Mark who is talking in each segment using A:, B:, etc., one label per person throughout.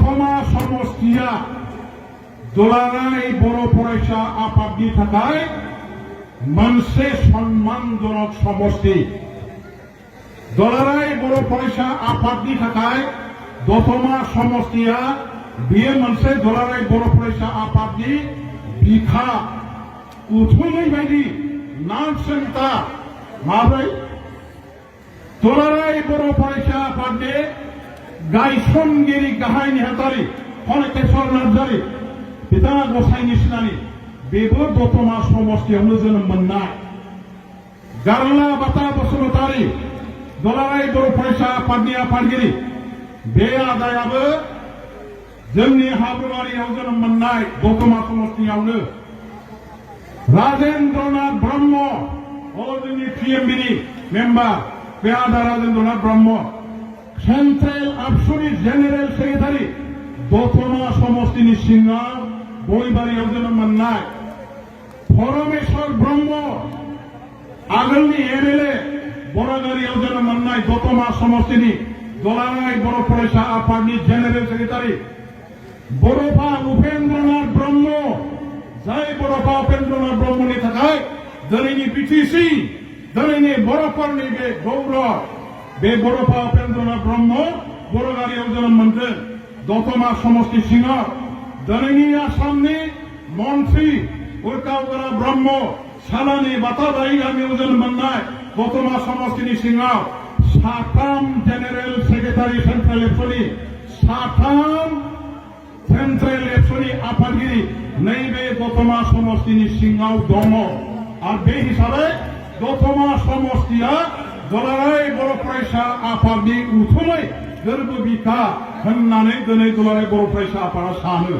A: दतमा समष्टिया दुलाराय बर' फरायसा आफादनि थाखाय मोनसे सन्मानजनक समष्टि दुलाराय बर' फरायसा आफादनि थाखाय दतमा समष्टिया बेयो मोनसे दुलाराय बर' फरायसा आफादनि बिखा उथुमै बायदि नारसिनता माब्रै दुलाराय बर' फरायसा आफादनि गायसनगिरि गाहाय नेहाथारि कनकेश्वर नार्जारि बिथाङा गसाइनि सिनानि बेबो दतमा समष्टियावनो जोनोम मोननाय गारला बाथा बसुमतारि दुलाराय बर' फरायसा आफादनि आफादगिरि बे आदायाबो जोंनि हाब्रुबारियाव जोनोम मोननाय दतमा समष्टियावनो राजेन्द्रनाथ ब्रह्म जोंनि पिएमबिनि मेम्बार बे आदा राजेन्द्रनाथ ब्रह्म सेन्ट्रेल आबसुनि जेनेरेल सेक्रेटारि दतमा समष्टिनि सिङाव गयबारियाव जोनोम मोननाय परमेश्वर ब्रह्म आगोलनि एमएलए बरागारियाव जोनोम मोननाय दतमा समष्टिनि दुलाराय बर' फरायसा आफादनि जेनेरेल सेक्रेटारि बड'फा उपेन्द्रनाथ ब्रह्म जाय बड'फा उपेन्द्रनाथ ब्रह्मनि थाखाय दिनैनि बिटिसि दिनैनि बर'फोरनि बे गौरब बे बड'फा उपेन्द्रनाथ ब्रह्म बरागारियाव जोनोम मोनदों दतमा समष्टि सिङाव दिनैनि आसामनि मन्त्रि उर्कावगरा ब्रह्म सालानि बाताबारि गामियाव जोनोम मोननाय दतमा समष्टिनि सिङाव साथाम जेनेरेल सेक्रेटारि सेन्ट्रेल एबसुनि साथाम सेन्ट्रेल एबसुनि आफादगिरि नैबे दतमा समष्टिनि सिङाव दङ आरो बे हिसाबै दतमा समष्टिया दुलाराय बर' फरायसा आफादनि उथुमै गोरबो बिखा होननानै दिनै दुलाराय बर' फरायसा आफादा सानो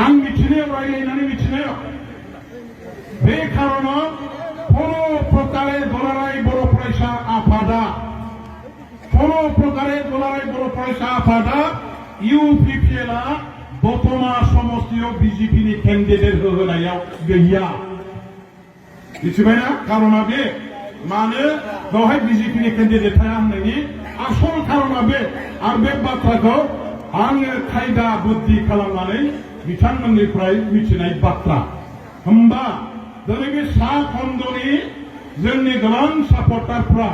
A: आं मिथिनायाव रायज्लायनानै मिथिनायाव बे खारनाव কোনো প্রকারে दुलाराय बर' फरायसा आफादा কোনো প্রকারে दुलाराय बर' फरायसा आफादा इउपिपिएलआ दतमा समष्टियाव बिजेपिनि केन्डिडेट होनायाव गैया मिथिबायना खारना बे मानो बेवहाय बिजेपिनि केन्डिडेट थाया होननायनि आसल खारना बे आरो बे बाथ्राखौ आङो खायदा बुद्धि खालामनानै बिथांमोननिफ्राय मिथिनाय बाथ्रा होमबा दिनै बे सा खन्द'नि जोंनि गोबां सापर्टारफ्रा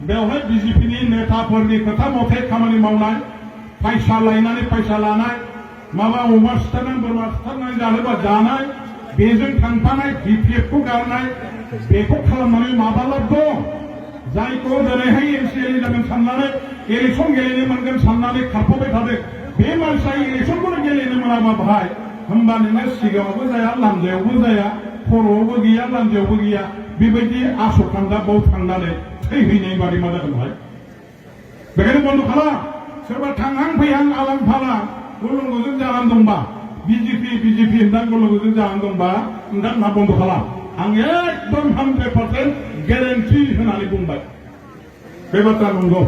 A: बेवहाय बिजेपिनि नेताफोरनि खोथा मथे खामानि मावनाय फैसा लायनानै फैसा लानाय माबा अमा सिथारनाय बोरमा सिथारनाय जानोबा जानाय बेजों थांफानाय बिपिएफखौ गारनाय बेखौ खालामनानै माबा लाब दं जायखौ दिनैहाय एनसिएलनि जागोन साननानै इलेक्सन गेलेनो मोनगोन साननानै खारफाबाय थादों बे मानसिया इलेक्सनखौनो गेलेनो मोनाबा भाई होमबा नोङो सिगाङावबो जाया लांजायावबो जाया खर'आवबो गैया लांजायावबो गैया बेबायदि आसखान्दा बाव थांनानै थैहैनाय बादि मा जागोन भाई बेखायनो बन्द खालाम सोरबा थांहां फैहां आलां फालां गुलुंगुजों जानानै दंबा बिजेपि होनना गुलुंगुजों जानानै दंबा नोंथांमोनहा बन्द खालाम आं एकदम 100% गेरेन्टि होनानै बुंबाय बे बाथ्रा नंगौ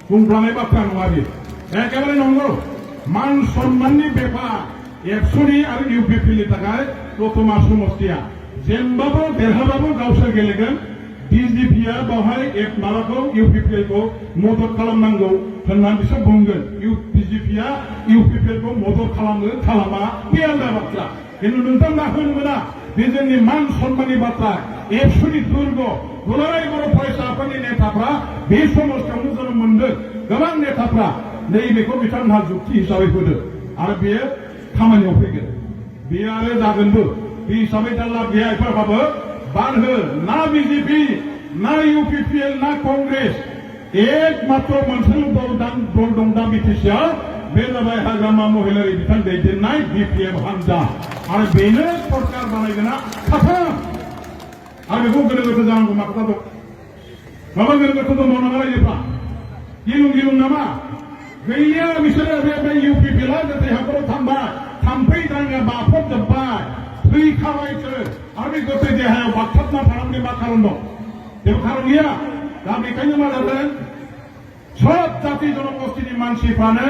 A: बुंफ्लानाय बाथ्रा नङा बे एखेबारे नंगौ मान सन्माननि बेफार एबसुनि आरो इउपिपिनि थाखाय दतमा समष्टिया जेनबाबो देरहाबाबो गावसोर गेलेगोन बिजेपिया बेवहाय माबाखौ इउपिपिएलखौ मदद खालामनांगौ होननानै बिसोर बुंगोन बिजेपिया इउपिपिएलखौ मदद खालामो खालामा बे आलादा बाथ्रा खिन्थु नोंथांमोना होनो मोना बे जोंनि मान सन्माननि बाथ्रा एबसुनि दुर्ग दुलाराय बर' फरायसा आफादनि नेताफ्रा बे समष्टियावनो जोनोम मोनदों गोबां नेताफ्रा नैबेखौ बिथांमोनहा जुक्ति हिसाबै होदों आरो बेयो खामानियाव फैगोन बेयो आरो जागोनबो बे हिसाबै दा लाब गैया एफाबाबो बान हो ना बिजेपि ना इउपिपिएल ना कंग्रेस एकमात्र मोनसेल' दल दं दा बिटिसिआव बे जाबाय हाग्रामा महिलारि बिथां दैदेननाय बिपिएफ हान्जा आरो बेनो सरकार बानायगोना साथाम आरो बेखौ गोनो गोथो जानांगौ मा खोथा दं माबा गोनो गोथो दङ नामा रायजोफ्रा गिलुं नामा गैया बिसोरो बे इउपिपिएलआ गोथै हाखराव थांबाय थाम्फै दाङा बाफबजोब्बाय थैखाबायसो आरो बे गोथै देहायाव बागथाबना थानांगौनि मा खारन दं जेबो खारन गैया दा बेखायनो मा जादों सब जाति जनगोष्ठीनि मानसिफ्रानो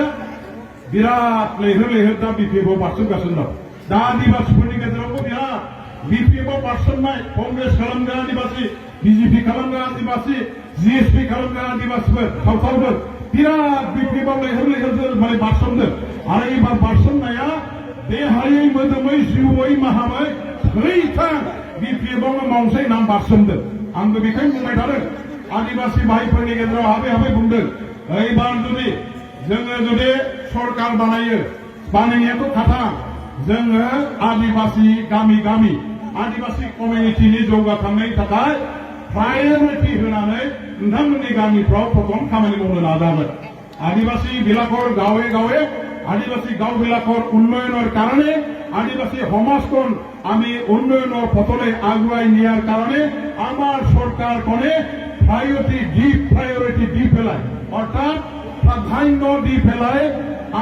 A: बिराद लैहोर दा बिपिएफआव बारसोमगासिनो दं दा आदिबासिफोरनि गेजेरावबो बिराद बिपिएफआव बारसोमनाय कंग्रेस खालामग्रा आदिबासि बिजेपि खालामग्रा आदिबासि जिएसपि खालामग्रा आदिबासिफोर सावथालफोर বিরাট বিক্রি বলে মানে বাসন দেন আর এইবার বাসন নাইয়া দেহাই মধ্যমৈ জিউই মাহাमै थैथां बिपि बंग मावसै नाम बारसोमदों आंबो बेखायनो बुंबाय थादों आदिबासि भाइफोरनि गेजेराव हाबै हाबै बुंदों এইবার যদি जोङो जुदि सरकार बानायनायाथ' खाथा जोङो आदिबासि गामि गामि आदिबासि कमिउनिटिनि जौगाखांनायनि थाखाय प्रायोरिटी होनानै नोंथांमोननि गामिफ्राव प्रथम खामानि मावनो नाजागोन आदिबासि বিলাকৰ गावे गावे आदिबासि गाव বিলাকৰ উন্নয়নৰ কাৰণে आदिबासि সমাজখন আমি উন্নয়নৰ পথলৈ আগুৱাই নিয়াৰ কাৰণে আমাৰ চৰকাৰখনে প্ৰায়োৰিটি দি পেলাই অৰ্থাৎ প্ৰাধান্য দি পেলাই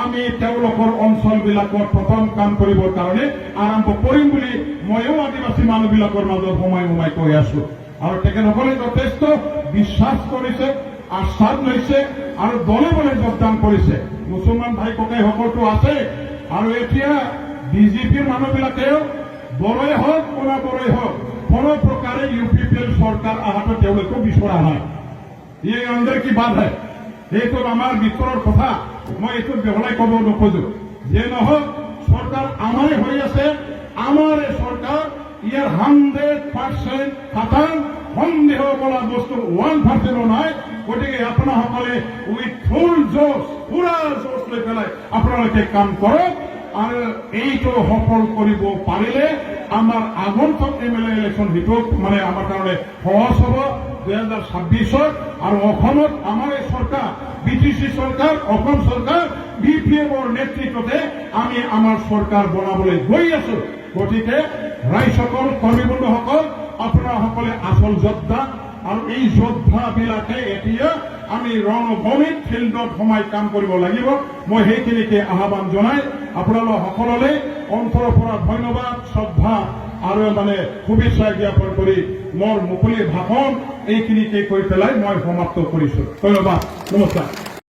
A: আমি তেওঁলোকৰ অঞ্চলবিলাকত প্ৰথম কাম কৰিবৰ কাৰণে আৰম্ভ কৰিম বুলি ময়ো আদিবাসী মানুহবিলাকৰ মাজত সোমাই কৈ আছো আৰু তেখেতসকলে যথেষ্ট বিশ্বাস কৰিছে আশ্বাস লৈছে আৰু দলে বলে যোগদান কৰিছে মুছলমান ভাই ককাইসকলতো আছে আৰু এতিয়া বিজেপিৰ মানুহবিলাকেও বড়োই হওক কোনা বড়োই হওক কোনো প্ৰকাৰে ইউপিপিএল চৰকাৰ অহাটো তেওঁলোকে বিচৰা নাই এই আন্দৰ কি বাদ হয় এইটো আমাৰ ভিতৰৰ কথা মই এইটো বেহলাই ক'ব নোখোজো যে নহওক চৰকাৰ আমাৰে হৈ আছে আমাৰে চৰকাৰ ইয়াৰ 100% খাটাং সন্দেহ কৰা বস্তু 1% নাই গতিকে আপোনাসকলে উইথ ফুল জোশ পুৰা জোশ লৈ পেলাই আপোনালোকে কাম কৰক আৰু এইটো সফল কৰিব পাৰিলে আমাৰ আগন্তুক এমএলএ ইলেকশ্যন ভিতৰত মানে আমাৰ কাৰণে সহজ হ'ব 2026 আৰু অসমত আমাৰ এই চৰকাৰ বিটিসি চৰকাৰ অসম চৰকাৰ বিপিএমৰ নেতৃত্বতে আমি আমাৰ চৰকাৰ বনাবলৈ গৈ আছো গতিকে ৰাইজসকল কৰ্মীবন্ধুসকল আপোনাসকলে আচল যোদ্ধা আৰু এই যোদ্ধাবিলাকে এতিয়া আমি ৰণভূমিত ফিল্ডত সোমাই কাম কৰিব লাগিব মই সেইখিনিকে আহ্বান জনাই আপোনালোক সকললৈ অন্তৰৰ পৰা ধন্যবাদ শ্ৰদ্ধা আৰু মানে শুভেচ্ছা জ্ঞাপন কৰি মোৰ মুকলি ভাষণ এইখিনিকে কৈ পেলাই মই সমাপ্ত কৰিছো ধন্যবাদ নমস্কাৰ